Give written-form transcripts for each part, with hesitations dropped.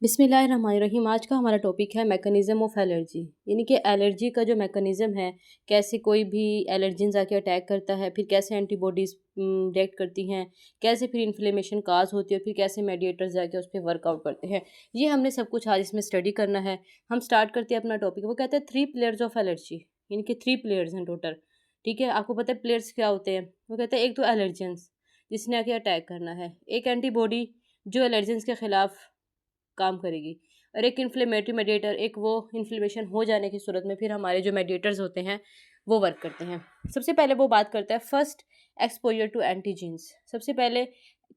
बिस्मिल्लाहिर्रहमानिर्रहीम। आज का हमारा टॉपिक है मैकेनिज़्म ऑफ एलर्जी, यानी कि एलर्जी का जो मैकेनिज़्म है, कैसे कोई भी एलर्जेंस आके अटैक करता है, फिर कैसे एंटीबॉडीज़ रिएक्ट करती हैं, कैसे फिर इन्फ्लेमेशन काज होती है, फिर कैसे मेडिएटर्स जाके उस पर वर्कआउट करते हैं। ये हमने सब कुछ आज इसमें स्टडी करना है। हम स्टार्ट करते हैं अपना टॉपिक। वो कहते हैं 3 प्लेयर्स ऑफ एलर्जी, यानी कि 3 प्लेयर्स हैं टोटल। ठीक है, आपको पता है प्लेयर्स क्या होते हैं। वो कहते हैं एक तो एलर्जेंस, जिसने आके अटैक करना है, एक एंटीबॉडी जो एलर्जेंस के खिलाफ काम करेगी, और एक इन्फ्लेमेटरी मेडिएटर, एक वो इन्फ्लेमेशन हो जाने की सूरत में फिर हमारे जो मेडिएटर्स होते हैं वो वर्क करते हैं। सबसे पहले वो बात करता है फर्स्ट एक्सपोजर टू एंटीजीन्स। सबसे पहले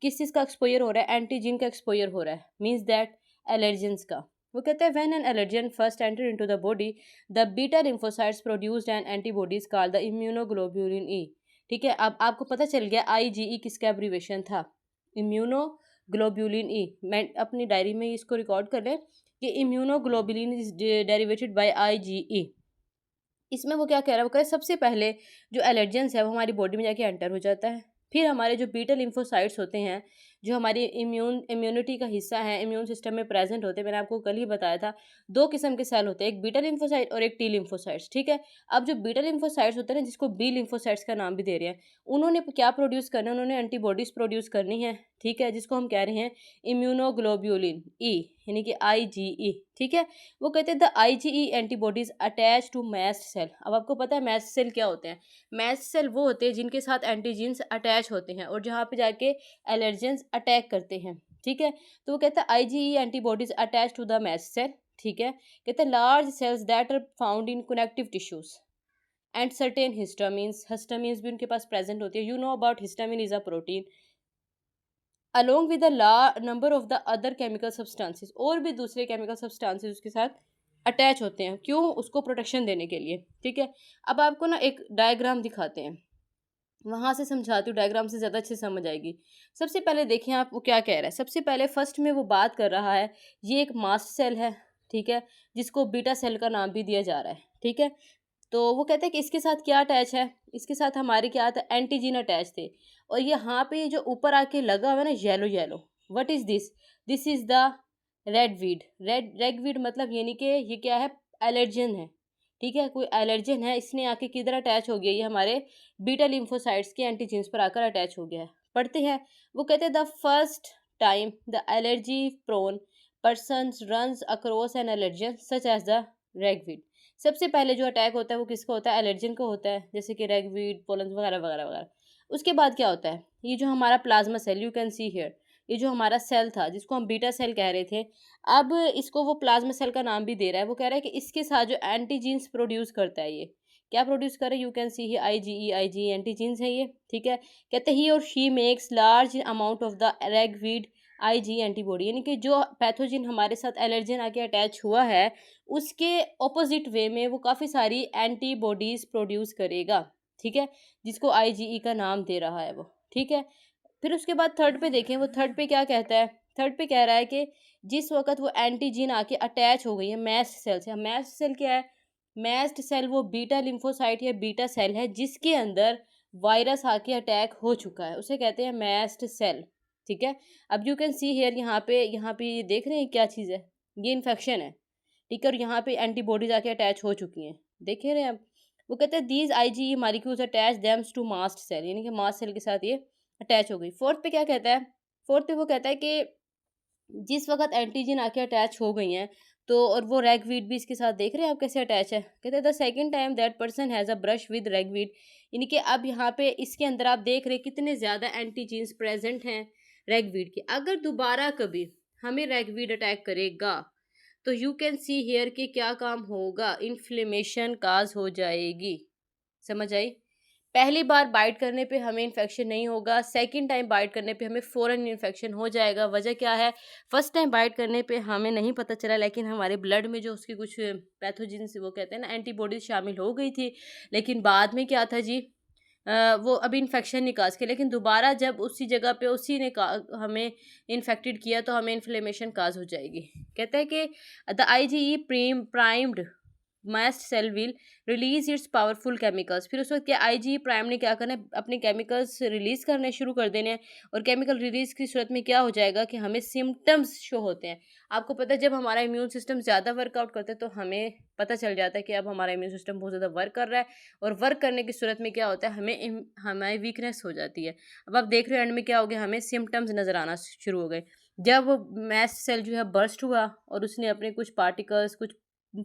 किस चीज़ का एक्सपोजर हो रहा है? एंटीजीन का एक्सपोजर हो रहा है, मीन्स दैट एलर्जेंस का। वो कहते हैं when an allergen first enter into the body, the beta lymphocytes produced an antibodies called the immunoglobulin E. ठीक है, अब आपको पता चल गया IgE किसका एब्रीवेशन था, इम्यूनो ग्लोब्यूलिन ई। मैं अपनी डायरी में इसको रिकॉर्ड कर लें कि immunoglobulin is derivated by IgE। इसमें वो क्या कह रहा है? वो कह रहा है सबसे पहले जो एलर्जेंस है वो हमारी बॉडी में जाके एंटर हो जाता है, फिर हमारे जो बीटा लिम्फोसाइट्स होते हैं, जो हमारी इम्यूनिटी का हिस्सा है, इम्यून सिस्टम में प्रेजेंट होते हैं। मैंने आपको कल ही बताया था 2 किस्म के सेल होते हैं, एक बीटा लिम्फोसाइट और एक टी लिम्फोसाइट्स। ठीक है, अब जो बीटा लिम्फोसाइट्स होते हैं ना, जिसको बी लिम्फोसाइट्स का नाम भी दे रहे हैं, उन्होंने क्या प्रोड्यूस करना है? उन्होंने एंटीबॉडीज प्रोड्यूस करनी है। ठीक है, जिसको हम कह रहे हैं इम्यूनोग्लोब्यूलिन ई, यानी कि IgE। ठीक है, वो कहते हैं the IgE antibodies attach to mast cell. अब आपको पता है मैस्ट सेल क्या होते हैं? मैस्ट सेल वो होते हैं जिनके साथ एंटीजीन्स अटैच होते हैं और जहाँ पे जाके एलर्जेंस अटैक करते हैं। ठीक है, तो वो कहता है IgE antibodies attach to the mast cell. ठीक है, कहते हैं large cells that are found in connective tissues and certain histamines. Histamines भी उनके पास प्रेजेंट होती है। You know about histamine is a protein along with the number of the other chemical substances। और भी दूसरे chemical substances उसके साथ अटैच होते हैं। क्यों? उसको प्रोटेक्शन देने के लिए। ठीक है, अब आपको ना एक डायग्राम दिखाते हैं, वहाँ से समझाती हूँ, डायग्राम से ज़्यादा अच्छे समझ आएगी। सबसे पहले देखें आप वो क्या कह रहा है। सबसे पहले फर्स्ट में वो बात कर रहा है, ये एक मास्ट सेल है। ठीक है, जिसको बीटा सेल का नाम भी दिया जा रहा है। ठीक है, तो वो कहते हैं कि इसके साथ क्या अटैच है? इसके साथ हमारे क्या था? एंटीजीन अटैच थे। और यहाँ पे जो ऊपर आके लगा हुआ है ना yellow yellow, what is this? This is the red weed. Red weed मतलब यानी कि ये क्या है? एलर्जन है। ठीक है, कोई एलर्जन है, इसने आके किधर अटैच हो गया? ये हमारे बीटा लिम्फोसाइट्स के एंटीजीन्स पर आकर अटैच हो गया है। पढ़ते हैं, वो कहते हैं the first time the allergy prone person runs across an allergen such as the ragweed. सबसे पहले जो अटैक होता है वो किसका होता है? एलर्जन का होता है, जैसे कि रेगवीड, पोलन वगैरह वगैरह वगैरह। उसके बाद क्या होता है? ये जो हमारा plasma cell, you can see here, ये जो हमारा सेल था जिसको हम बीटा सेल कह रहे थे, अब इसको वो प्लाज्मा सेल का नाम भी दे रहा है। वो कह रहा है कि इसके साथ जो एंटीजीन्स प्रोड्यूस करता है, ये क्या प्रोड्यूस करे? You can see IgE antigens है ये। ठीक है, कहते ही और she makes large amount of the ragweed IG antibody, यानी कि जो पैथोजिन हमारे साथ एलर्जन आके अटैच हुआ है, उसके ऑपोजिट वे में वो काफ़ी सारी एंटीबॉडीज़ प्रोड्यूस करेगा। ठीक है, जिसको IgE का नाम दे रहा है वो। ठीक है, फिर उसके बाद थर्ड पे देखें, वो थर्ड पे क्या कहता है? थर्ड पे कह रहा है कि जिस वक़्त वो एंटीजीन आके अटैच हो गई है मैस्ट सेल से। मैस्ट सेल क्या है? मैस्ट सेल वो बीटा लिम्फोसाइट या बीटा सेल है जिसके अंदर वायरस आके अटैक हो चुका है, उसे कहते हैं मैस्ट सेल। ठीक है, अब यू कैन सी हेयर, यहाँ पे ये देख रहे हैं क्या चीज़ है? ये इन्फेक्शन है। ठीक है, और यहाँ पे एंटीबॉडीज आके अटैच हो चुकी हैं, देख रहे हैं आप। वो कहते हैं these IgE molecules attach them to mast cell, यानी कि मास्ट सेल के साथ ये अटैच हो गई। फोर्थ पे क्या कहता है? फोर्थ पे वो कहता है कि जिस वक़्त एंटीजन आके अटैच हो गई हैं, तो और वो रैगवीड भी इसके साथ देख रहे हैं आप कैसे अटैच है। कहते हैं the second time that person has a brush with ragweed, यानी कि अब यहाँ पे इसके अंदर आप देख रहे हैं कितने ज़्यादा एंटीजीन्स प्रेजेंट हैं रैगवीड के। अगर दोबारा कभी हमें रैगवीड अटैक करेगा तो यू कैन सी हेयर कि क्या काम होगा? इन्फ्लेमेशन काज हो जाएगी। समझ आई? पहली बार बाइट करने पे हमें इन्फेक्शन नहीं होगा, सेकंड टाइम बाइट करने पे हमें फ़ौरन इन्फेक्शन हो जाएगा। वजह क्या है? फर्स्ट टाइम बाइट करने पे हमें नहीं पता चला, लेकिन हमारे ब्लड में जो उसकी कुछ पैथोजिन वो कहते हैं ना एंटीबॉडीज शामिल हो गई थी, लेकिन बाद में क्या था जी, वो अभी इन्फेक्शन नहीं काज किया, लेकिन दोबारा जब उसी जगह पे उसी ने हमें इन्फेक्टेड किया तो हमें इन्फ्लेमेशन काज हो जाएगी। कहते हैं कि the IgE primed mast cell will release its powerful chemicals. फिर उस वक्त क्या आईजी प्राइम ने क्या करना है, अपने केमिकल्स रिलीज करने शुरू कर देने हैं। और केमिकल रिलीज की सूरत में क्या हो जाएगा कि हमें सिम्टम्स शो होते हैं। आपको पता है जब हमारा इम्यून सिस्टम ज़्यादा वर्कआउट करता है तो हमें पता चल जाता है कि अब हमारा इम्यून सिस्टम बहुत ज़्यादा वर्क कर रहा है। और वर्क करने की सूरत में क्या होता है, हमारी वीकनेस हो जाती है। अब आप देख रहे हो एंड में क्या हो गया, हमें सिम्टम्स नज़र आना शुरू हो गए। जब मैस्ट सेल जो है बर्स्ट हुआ और उसने अपने कुछ पार्टिकल्स, कुछ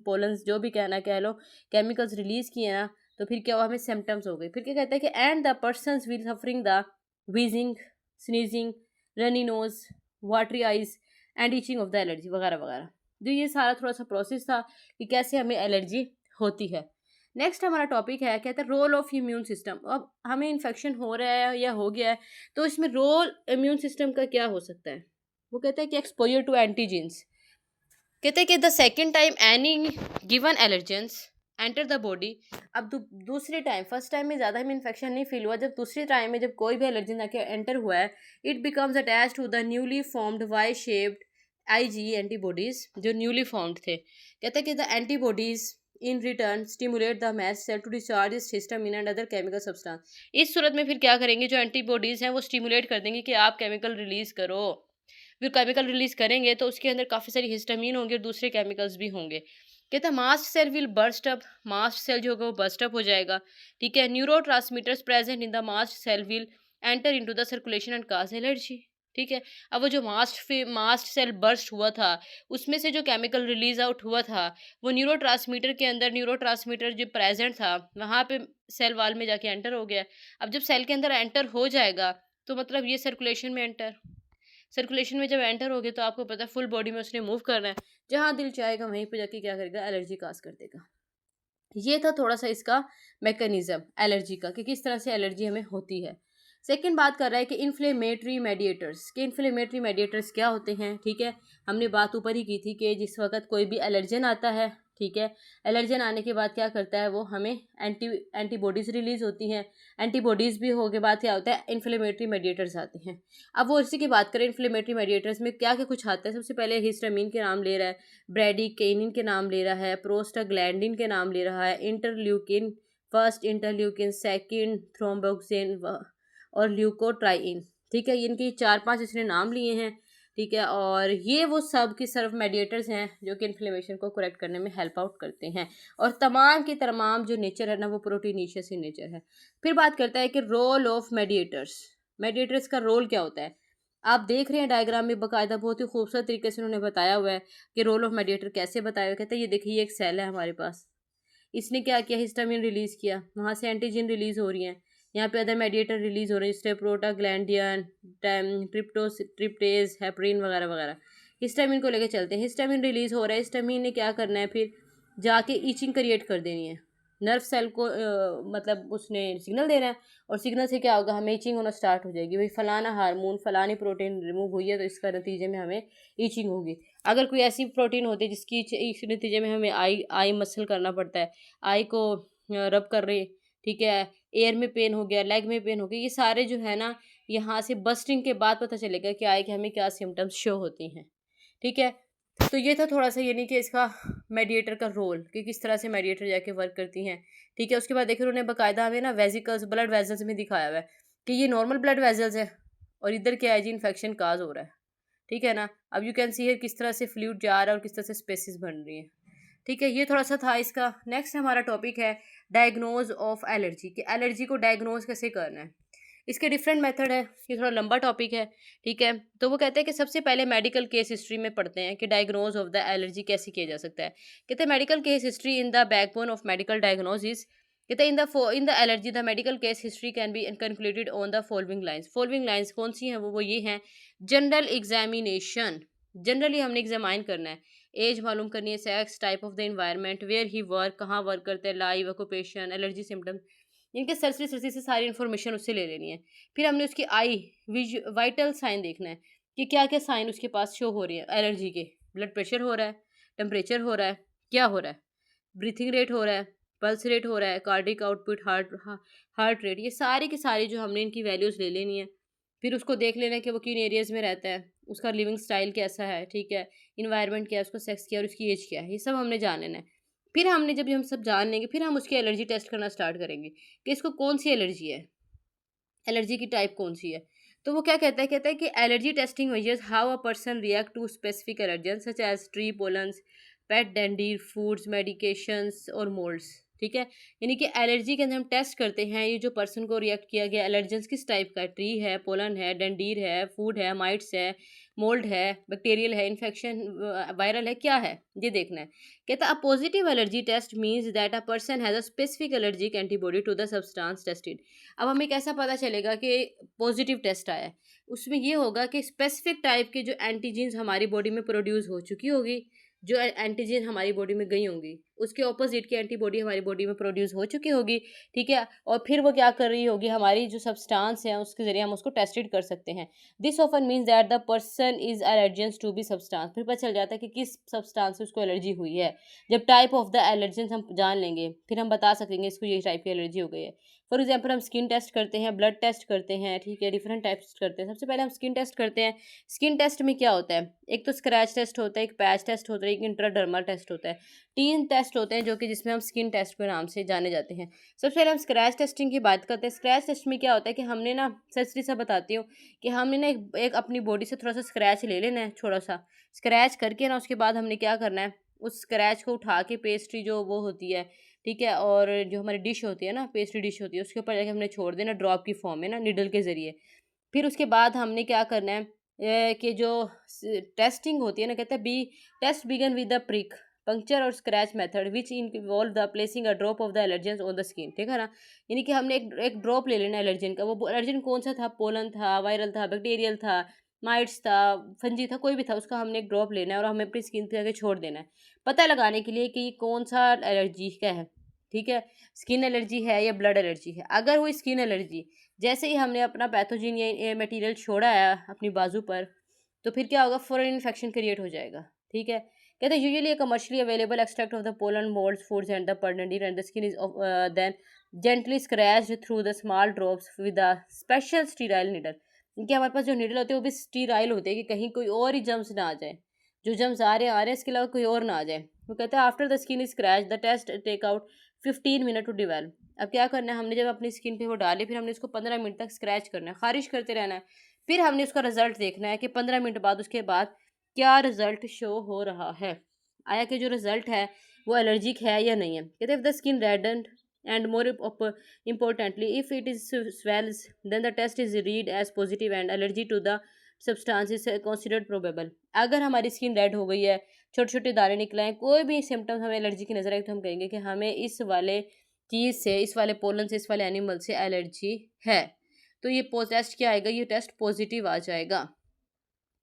पोलन्स, जो भी कहना कह लो, केमिकल्स रिलीज किए ना, तो फिर क्या हुआ, हमें सिम्टम्स हो गए। फिर क्या कहता है कि and the person will suffering the wheezing, sneezing, runny nose, watery eyes and itching of the allergy वगैरह वगैरह। जो ये सारा थोड़ा सा प्रोसेस था कि कैसे हमें एलर्जी होती है। नेक्स्ट हमारा टॉपिक है, कहता है रोल ऑफ इम्यून सिस्टम। अब हमें इन्फेक्शन हो रहा है या हो गया है तो इसमें रोल इम्यून सिस्टम का क्या हो सकता है। वो कहता है कि एक्सपोजर टू एंटीजेंस। कहते हैं कि the second time any given allergens enter the body. अब दूसरे टाइम, फर्स्ट टाइम में ज़्यादा हमें इन्फेक्शन नहीं फील हुआ, जब दूसरे टाइम में जब कोई भी एलर्जन आके एंटर हुआ है, it becomes attach to the newly formed Y shaped IG antibodies जो न्यूली फॉर्म्ड थे। कहते हैं कि the antibodies in return stimulate the mast cell to discharge its histamine and other chemical substance. इस सूरत में फिर क्या करेंगे, जो एंटीबॉडीज़ हैं वो स्टिमुलेट कर देंगे कि आप केमिकल रिलीज़ करो। फिर केमिकल रिलीज करेंगे तो उसके अंदर काफ़ी सारी हिस्टामिन होंगे और दूसरे केमिकल्स भी होंगे। कहता है mast cell will burst up, mast cell जो होगा वो बर्स्ट अप हो जाएगा। ठीक है, neurotransmitters present in the mast cell will enter into the circulation and cause allergy. ठीक है, अब वो जो मास्ट सेल बर्स्ट हुआ था उसमें से जो केमिकल रिलीज आउट हुआ था वो न्यूरो ट्रांसमीटर के अंदर, न्यूरो ट्रांसमीटर जो प्रेजेंट था वहाँ पे सेल वाल में जाके एंटर हो गया। अब जब सेल के अंदर एंटर हो जाएगा तो मतलब ये सर्कुलेशन में एंटर, सर्कुलेशन में जब एंटर होगे तो आपको पता है फुल बॉडी में उसने मूव करना है, जहाँ दिल चाहेगा वहीं पे जाके क्या करेगा, एलर्जी काज कर देगा। ये था थोड़ा सा इसका मैकेनिज्म एलर्जी का कि किस तरह से एलर्जी हमें होती है। सेकंड बात कर रहा है कि इन्फ्लेमेटरी मेडिएटर्स, के इन्फ्लेमेटरी मेडिएटर्स क्या होते हैं। ठीक है, हमने बात ऊपर ही की थी कि जिस वक्त कोई भी एलर्जन आता है, ठीक है, एलर्जन आने के बाद क्या करता है वो हमें एंटीबॉडीज़ रिलीज होती हैं। एंटीबॉडीज़ भी हो के बाद क्या होता है, इन्फ्लेमेटरी मेडिएटर्स आते हैं। अब वो इसी की बात करें, इन्फ्लेमेटरी मेडिएटर्स में क्या क्या कुछ आता है। सबसे पहले हिस्टामिन के नाम ले रहा है, ब्रेडिकेनिन के नाम ले रहा है, प्रोस्टाग्लैंडिन के नाम ले रहा है, interleukin first, interleukin second, thromboxane और ल्यूकोट्राइन। ठीक है, इनके 4-5 इसने नाम लिए हैं। ठीक है, और ये वो सब की सर्व मेडिएटर्स हैं जो कि इन्फ्लेमेशन को करेक्ट करने में हेल्प आउट करते हैं। और तमाम की तमाम जो नेचर है ना वो प्रोटीनीशियस इन नेचर है। फिर बात करता है कि रोल ऑफ मेडिएटर्स, मेडिएटर्स का रोल क्या होता है। आप देख रहे हैं डायग्राम में बाकायदा बहुत ही खूबसूरत तरीके से उन्होंने बताया हुआ है कि रोल ऑफ मेडिएटर कैसे बताया हुआ है। कहते हैं ये देखिए, ये एक सेल है हमारे पास, इसने क्या किया, हिस्टामिन रिलीज़ किया, वहाँ से एंटीजन रिलीज़ हो रही हैं, यहाँ पे अदर मेडिएटर रिलीज़ हो रहे हैं, जैसे प्रोटाग्लैंडियन, ट्रिप्टेज, हेपरिन वगैरह वगैरह। हिस्टामिन को लेकर चलते हैं, हिस्टामिन रिलीज़ हो रहा है, हिस्टामिन ने क्या करना है, फिर जाके ईचिंग क्रिएट कर देनी है, नर्व सेल को मतलब उसने सिग्नल देना है, और सिग्नल से क्या होगा, हमें ईचिंग होना स्टार्ट हो जाएगी। भाई फलाना हार्मोन, फलानी प्रोटीन रिमूव हुई है तो इसका नतीजे में हमें ईचिंग होगी। अगर कोई ऐसी प्रोटीन होती है जिसकी इस नतीजे में हमें आई मसल करना पड़ता है, आई को रब कर रहे, ठीक है, एयर में पेन हो गया, लेग में पेन हो गया, ये सारे जो है ना, यहाँ से बस्टिंग के बाद पता चलेगा कि आई के हमें क्या सिम्टम्स शो होती हैं। ठीक है, तो ये था थोड़ा सा यानी कि इसका मेडिएटर का रोल कि किस तरह से मेडिएटर जाके वर्क करती हैं। ठीक है, उसके बाद देखिए उन्होंने बाकायदा हमें ना वेजिकल्स, ब्लड वेजल्स में दिखाया हुआ है कि ये नॉर्मल ब्लड वेजल्स है और इधर क्या है जी, इन्फेक्शन काज हो रहा है। ठीक है ना, अब यू कैन सी हियर किस तरह से फ्लूइड जा रहा है और किस तरह से स्पेसिस बन रही हैं। ठीक है, ये थोड़ा सा था इसका। नेक्स्ट हमारा टॉपिक है डायग्नोज ऑफ एलर्जी, कि एलर्जी को डायग्नोज कैसे करना है। इसके डिफरेंट मेथड है, ये थोड़ा लंबा टॉपिक है। ठीक है, तो वो कहते हैं कि सबसे पहले मेडिकल केस हिस्ट्री में पढ़ते हैं कि डायग्नोज ऑफ द एलर्जी कैसे किया जा सकता है। कहते हैं medical case history in the backbone of medical diagnosis. कहते हैं in the allergy the medical case history can be concluded on the following lines. Following lines कौन सी हैं, वो ये हैं, जनरल एग्जामिनेशन, जनरली हमने एग्जामाइन करना है, एज मालूम करनी है, sex, type of the environment, where he work, कहाँ वर्क करते हैं, लाइव ऑक्यूपेशन, एलर्जी सिम्टम्स, इनके सरसरी से सारी इन्फॉर्मेशन उससे ले लेनी है। फिर हमने उसकी आई वाइटल साइन देखना है कि क्या क्या साइन उसके पास शो हो रही है एलर्जी के। ब्लड प्रेशर हो रहा है, टेम्परेचर हो रहा है, क्या हो रहा है, ब्रीथिंग रेट हो रहा है, पल्स रेट हो रहा है, कार्डिक आउटपुट, हार्ट रेट, ये सारी की सारी जो हमने इनकी वैल्यूज़ ले लेनी है। फिर उसको देख लेना है कि वो किन एरियाज़ में रहता है, उसका लिविंग स्टाइल कैसा है, ठीक है, इन्वायरमेंट क्या है, उसका सेक्स क्या है और उसकी एज क्या है, ये सब हमने जान लेना है। फिर हमने जब हम सब जान लेंगे फिर हम उसकी एलर्जी टेस्ट करना स्टार्ट करेंगे कि इसको कौन सी एलर्जी है, एलर्जी की टाइप कौन सी है। तो वो क्या कहता है कि allergy testing measures how a person react to specific allergen such as tree pollens, pet dander, foods, medications और मोल्ड्स। ठीक है, यानी कि एलर्जी के अंदर हम टेस्ट करते हैं ये जो पर्सन को रिएक्ट किया गया एलर्जेंस किस टाइप का है, ट्री है, पोलन है, डेंडीर है, फूड है, माइट्स है, मोल्ड है, बैक्टीरियल है, इन्फेक्शन वायरल है, क्या है, ये देखना है। कहता a positive allergy test means that a person has a specific allergic antibody to the substance tested. अब हमें कैसा पता चलेगा कि पॉजिटिव टेस्ट आया है, उसमें ये होगा कि स्पेसिफिक टाइप के जो एंटीजीन्स हमारी बॉडी में प्रोड्यूस हो चुकी होगी, जो एंटीजन हमारी बॉडी में गई होंगी उसके ऑपोजिट की एंटीबॉडी हमारी बॉडी में प्रोड्यूस हो चुकी होगी। ठीक है, और फिर वो क्या कर रही होगी, हमारी जो सब्सटेंस है उसके जरिए हम उसको टेस्टेड कर सकते हैं। This often means that the person is allergens to be substance. फिर पता चल जाता है कि किस सब्सटेंस से उसको एलर्जी हुई है। जब टाइप ऑफ द एलर्जेंस हम जान लेंगे फिर हम बता सकेंगे इसको ये टाइप की एलर्जी हो गई है। फॉर एग्जाम्पल हम स्किन टेस्ट करते हैं, ब्लड टेस्ट करते हैं, ठीक है, डिफरेंट टेस्ट करते हैं। सबसे पहले हम स्किन टेस्ट करते हैं। स्किन टेस्ट में क्या होता है, एक तो स्क्रैच टेस्ट होता है, एक पैच टेस्ट होता है, एक इंट्राडर्मल टेस्ट होता है। 3 टेस्ट होते हैं जो कि जिसमें हम स्किन टेस्ट के नाम से जाने जाते हैं। सबसे पहले हम स्क्रैच टेस्टिंग की बात करते हैं। स्क्रैच टेस्ट में क्या होता है कि हमने ना सच सा बताती हूँ कि हमने ना एक अपनी बॉडी से थोड़ा सा स्क्रैच ले लेना है, थोड़ा सा स्क्रैच करके ना उसके बाद हमने क्या करना है, उस स्क्रैच को उठा के पेस्ट्री जो वो होती है, ठीक है, और जो हमारी डिश होती है ना, पेस्ट्री डिश होती है, उसके ऊपर जाके हमने छोड़ देना ड्रॉप की फॉर्म में ना, निडल के ज़रिए। फिर उसके बाद हमने क्या करना है कि जो टेस्टिंग होती है ना, कहते हैं be test begin with the prick puncture और scratch method which involve the placing a drop of the allergens on the skin. ठीक है ना, यानी कि हमने एक ड्रॉप ले लेना एलर्जन का। वो एलर्जन कौन सा था, पोलन था, वायरल था, बैक्टीरियल था, माइट्स था, फंजी था, कोई भी था, उसका हमने एक ड्रॉप लेना है और हमें अपनी स्किन पे जाके छोड़ देना है पता लगाने के लिए कि ये कौन सा एलर्जी का है। ठीक है, स्किन एलर्जी है या ब्लड एलर्जी है। अगर वो स्किन एलर्जी जैसे ही हमने अपना पैथोजन या मटेरियल छोड़ा है अपनी बाजू पर, तो फिर क्या होगा, फॉरेन इन्फेक्शन क्रिएट हो जाएगा। ठीक है, कहते हैं usually commercially available extract of the pollen moulds foods and the dander and the skin is then gently scratched through the small drops with a special sterile needle. इनके हमारे पास जो needle होते हैं वो भी स्टीराइल होते हैं कि कहीं कोई और ही जम्स ना आ जाए, जो जम्स आ रहे हैं इसके अलावा कोई और ना आ जाए। वो कहते हैं after the skin is scratch the test take out 15 minute to develop. अब क्या करना है, हमने जब अपनी स्किन पे वो डाले फिर हमने इसको 15 मिनट तक स्क्रैच करना है, खारिश करते रहना है। फिर हमने उसका रिजल्ट देखना है कि 15 मिनट बाद उसके बाद क्या रिजल्ट शो हो रहा है, आया कि जो रिजल्ट है वो एलर्जिक है या नहीं है। कहते हैं the skin reddened and more importantly if it is swells then the test is read as positive and allergy to the substance is considered probable. अगर हमारी स्किन रेड हो गई है, छोटे छोटे दाने निकले हैं, कोई भी सिम्टम्स हमें एलर्जी की नजर आए तो हम कहेंगे कि हमें इस वाले चीज़ से, इस वाले पोलन से, इस वाले एनिमल से एलर्जी है। तो ये टेस्ट क्या आएगा, ये टेस्ट पॉजिटिव आ जाएगा।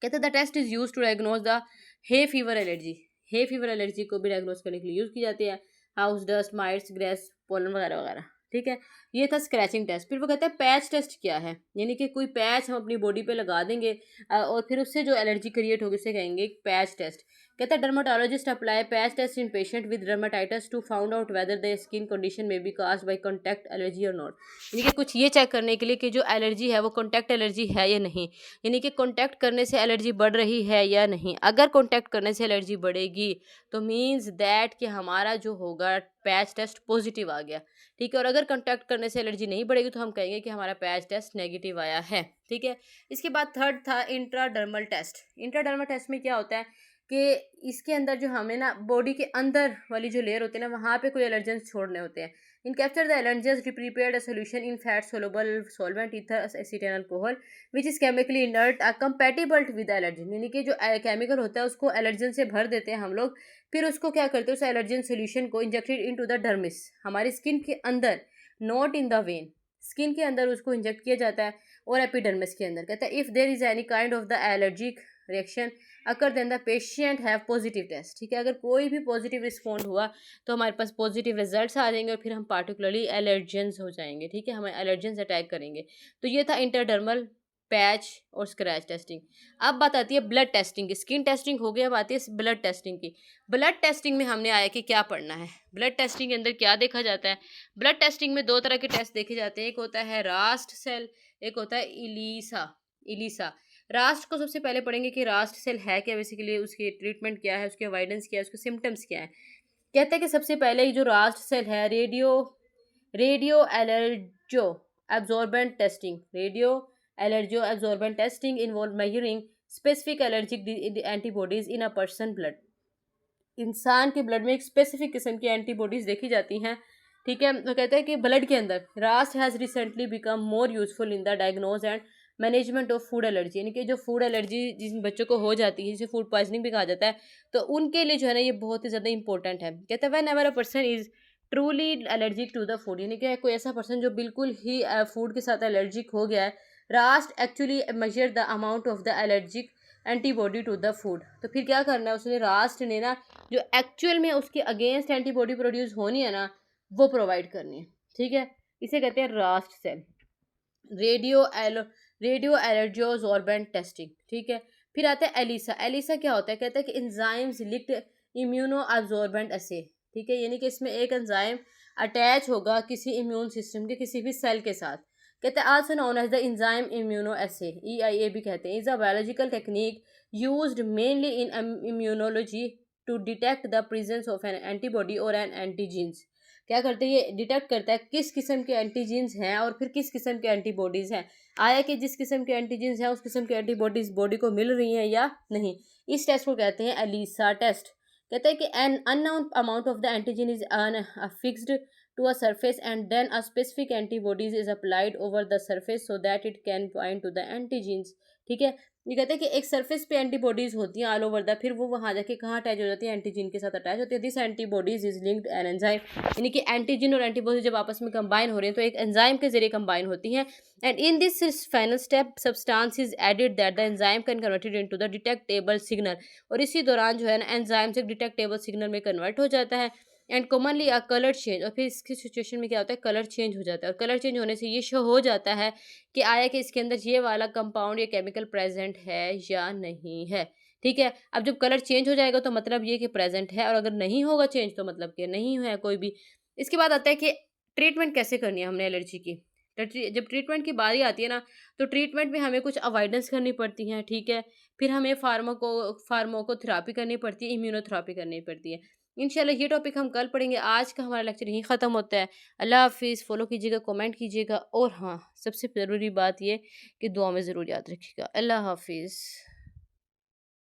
कहते हैं the test is use to diagnose the hay fever allergy. Hay fever allergy को भी डायग्नोज करने के लिए यूज़ की जाती है, house dust, mites, grace, pollen वगैरह वगैरह। ठीक है, ये था स्क्रैचिंग टेस्ट। फिर वो कहते हैं पैच टेस्ट क्या है, यानी कि कोई पैच हम अपनी बॉडी पे लगा देंगे और फिर उससे जो एलर्जी क्रिएट होगी उसे कहेंगे पैच टेस्ट। कहता है dermatologist apply patch test in patient with dermatitis to found out weather the skin condition may be caused by contact allergy और नॉट। यानी कि कुछ ये चेक करने के लिए कि जो एलर्जी है वो कॉन्टैक्ट एलर्जी है या नहीं, यानी कि कॉन्टैक्ट करने से एलर्जी बढ़ रही है या नहीं। अगर कॉन्टैक्ट करने से एलर्जी बढ़ेगी तो मीन्स दैट कि हमारा जो होगा पैच टेस्ट पॉजिटिव आ गया। ठीक है, और अगर कॉन्टैक्ट करने से एलर्जी नहीं बढ़ेगी तो हम कहेंगे कि हमारा पैच टेस्ट नेगेटिव आया है। ठीक है, इसके बाद थर्ड था इंट्राडर्मल टेस्ट। इंट्राडर्मल टेस्ट में क्या होता है कि इसके अंदर जो हमें ना बॉडी के अंदर वाली जो लेयर होती है ना, वहाँ पे कोई एलर्जेंस छोड़ने होते हैं। In capture the allergens to prepare a solution in fat soluble solvent ether acetate alcohol which is chemically inert compatible with allergen. यानी कि जो केमिकल होता है उसको एलर्जन से भर देते हैं हम लोग, फिर उसको क्या करते हैं, उस एलर्जन सोल्यूशन को इंजेक्टेड इनटू द डर्मिस, हमारी स्किन के अंदर, not in the when, skin के अंदर उसको इंजेक्ट किया जाता है और एपिडर्मिस के अंदर। कहता है if there is any kind of the allergic reaction occur then the patient have positive test. ठीक है, अगर कोई भी पॉजिटिव रिस्पॉन्ड हुआ तो हमारे पास पॉजिटिव रिजल्ट्स आ जाएंगे और फिर हम पार्टिकुलरली एलर्जेंस हो जाएंगे। ठीक है, हमें एलर्जेंस अटैक करेंगे। तो ये था इंटरडर्मल, पैच और स्क्रैच टेस्टिंग। अब बात आती है ब्लड टेस्टिंग की। स्किन टेस्टिंग हो गया, अब आती है ब्लड टेस्टिंग की। ब्लड टेस्टिंग में हमने आया कि क्या पढ़ना है, ब्लड टेस्टिंग के अंदर क्या देखा जाता है। ब्लड टेस्टिंग में 2 तरह के टेस्ट देखे जाते हैं, एक होता है रास्ट सेल, एक होता है इलीसा। रास्ट को सबसे पहले पढ़ेंगे कि रास्ट सेल है क्या, बेसिकली उसकी ट्रीटमेंट क्या है, उसके अवॉइडेंस क्या है, उसके सिम्टम्स क्या है। कहते हैं कि सबसे पहले ये जो रास्ट सेल है, radio allergo absorbent testing, radio allergo absorbent testing involve measuring specific allergic antibodies in a person blood. इंसान के ब्लड में एक स्पेसिफिक किस्म की एंटीबॉडीज देखी जाती हैं, ठीक है। वो कहते हैं कि ब्लड के अंदर Rust has recently become more useful in the diagnose and management of food allergy, यानी कि जो फूड एलर्जी जिन बच्चों को हो जाती है, जिसे फूड पॉइजनिंग भी कहा जाता है, तो उनके लिए जो है ना ये बहुत ही ज़्यादा इंपॉर्टेंट है। कहते हैं whenever a person is truly allergic to the food, यानी कि कोई ऐसा पर्सन जो बिल्कुल ही फूड के साथ एलर्जिक हो गया है, RAST actually measure the amount of the allergic antibody to the food. तो फिर क्या करना है उसने, रास्ट ने ना जो एक्चुअल में उसके अगेंस्ट एंटीबॉडी प्रोड्यूस होनी है ना, वो प्रोवाइड करनी है, ठीक है। इसे कहते हैं RAST cell, radio allo radio allergosorbent testing, ठीक है। फिर आता है एलिसा। एलिसा क्या होता है, कहता है कि एंजाइम्स लिंक्ड इम्यूनो एब्जॉर्बेंट एसे, ठीक है, यानी कि इसमें एक एंजाइम अटैच होगा किसी इम्यून सिस्टम के किसी भी सेल के साथ। कहते हैं also known as the enzyme immunoassay, EIA भी कहते हैं, is a biological technique used mainly in immunology to detect the presence of an antibody और एन एंटीजीन्स। क्या करते हैं, ये डिटेक्ट करता है किस किस्म के एंटीजीन्स हैं और फिर किस किस्म के एंटीबॉडीज़ हैं, आया कि जिस किस्म के एंटीजीन्स हैं उस किस्म के एंटीबॉडीज़ बॉडी को मिल रही हैं या नहीं। इस टेस्ट को कहते हैं एलिसा टेस्ट। कहते हैं कि an unknown amount of the antigen is fixed to a surface and then a specific antibodies is applied over the surface so that it can bind to the antigens, ठीक है। ये कहते हैं कि एक सरफेस पे एंटीबॉडीज होती हैं ऑल ओवर द, फिर वो वहाँ जाके कहाँ अटैच हो जाती है, एंटीजन के साथ अटैच होती है। This antibodies is linked an enzyme, यानी कि एंटीजन और एंटीबॉडी जब आपस में कंबाइन हो रहे हैं तो एक एंजाइम के जरिए कंबाइन होती हैं। And in this final step substance is added that the enzyme can converted into the detectable signal, और इसी दौरान जो है ना एंजाइम से डिटेक्टेबल सिग्नल में कन्वर्ट हो जाता है। And commonly a colour change, और फिर इसकी सिचुएशन में क्या होता है, कलर चेंज हो जाता है, और कलर चेंज होने से ये शो हो जाता है कि आया कि इसके अंदर ये वाला कंपाउंड या केमिकल प्रेजेंट है या नहीं है, ठीक है। अब जब कलर चेंज हो जाएगा तो मतलब ये कि प्रेजेंट है, और अगर नहीं होगा चेंज तो मतलब कि नहीं है कोई भी। इसके बाद आता है कि ट्रीटमेंट कैसे करनी है हमने एलर्जी की। जब ट्रीटमेंट की बारी आती है ना, तो ट्रीटमेंट में हमें कुछ अवॉइडेंस करनी पड़ती है, ठीक है। फिर हमें फार्माकोथेरापी करनी पड़ती है, इम्यूनोथेरापी करनी पड़ती है। इंशाल्लाह ये टॉपिक हम कल पढ़ेंगे। आज का हमारा लेक्चर यहीं ख़त्म होता है। अल्लाह हाफ़िज़। फ़ॉलो कीजिएगा, कमेंट कीजिएगा, और हाँ, सबसे ज़रूरी बात ये कि दुआ में ज़रूर याद रखिएगा। अल्लाह हाफ़िज़।